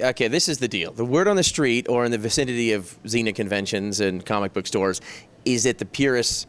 okay, this is the deal. The word on the street or in the vicinity of Xena conventions and comic book stores is that the purists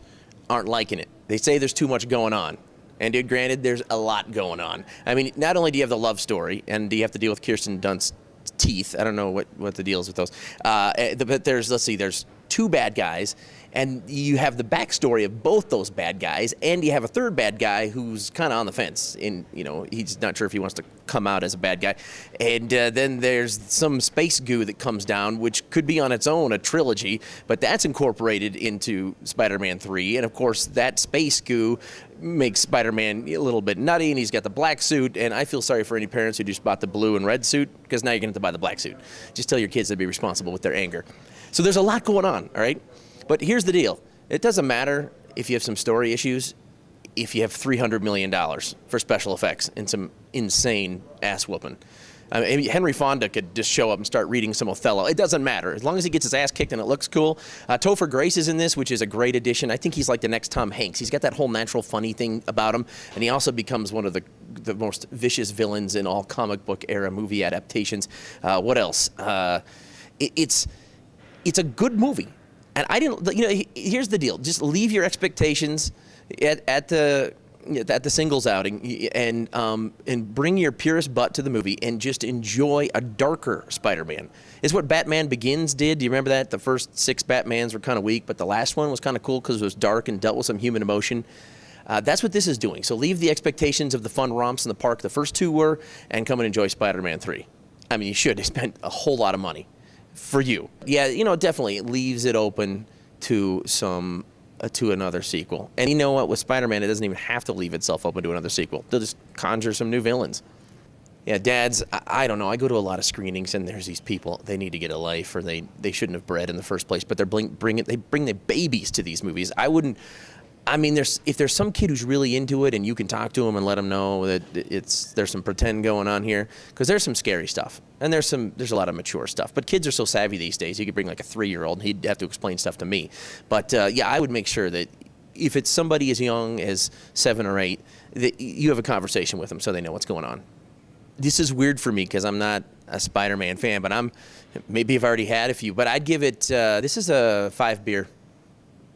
aren't liking it. They say there's too much going on. And granted, there's a lot going on. I mean, not only do you have the love story, and do you have to deal with Kirsten Dunst's teeth. I don't know what the deal is with those. But there's two bad guys, and you have the backstory of both those bad guys, and you have a third bad guy who's kind of on the fence. He's not sure if he wants to come out as a bad guy. And then there's some space goo that comes down, which could be on its own a trilogy, but that's incorporated into Spider-Man 3. And of course, that space goo makes Spider-Man a little bit nutty, and he's got the black suit. And I feel sorry for any parents who just bought the blue and red suit, because now you're going to have to buy the black suit. Just tell your kids to be responsible with their anger. So there's a lot going on, all right? But here's the deal. It doesn't matter if you have some story issues, if you have $300 million for special effects and some insane ass whooping. I mean, Henry Fonda could just show up and start reading some Othello. It doesn't matter. As long as he gets his ass kicked and it looks cool. Topher Grace is in this, which is a great addition. I think he's like the next Tom Hanks. He's got that whole natural funny thing about him, and he also becomes one of the most vicious villains in all comic book era movie adaptations. What else? It's a good movie. And I didn't, here's the deal. Just leave your expectations at the singles outing and bring your purest butt to the movie and just enjoy a darker Spider-Man. It's what Batman Begins did. Do you remember that? The first 6 Batmans were kind of weak, but the last one was kind of cool because it was dark and dealt with some human emotion. That's what this is doing. So leave the expectations of the fun romps in the park the first 2 were, and come and enjoy Spider-Man 3. I mean, you should. They spent a whole lot of money. For you. Yeah, definitely it leaves it open to to another sequel. And you know what? With Spider-Man, it doesn't even have to leave itself open to another sequel. They'll just conjure some new villains. Yeah, dads, I don't know. I go to a lot of screenings, and there's these people. They need to get a life, or they shouldn't have bred in the first place. But they bring their babies to these movies. If there's some kid who's really into it, and you can talk to him and let him know that there's some pretend going on here, because there's some scary stuff, and there's a lot of mature stuff. But kids are so savvy these days. You could bring like a 3-year-old, and he'd have to explain stuff to me. But I would make sure that if it's somebody as young as 7 or 8, that you have a conversation with them so they know what's going on. This is weird for me because I'm not a Spider-Man fan, but maybe I've already had a few. But I'd give it. This is a 5 beer.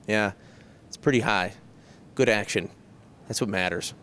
Yeah. Pretty high. Good action. That's what matters.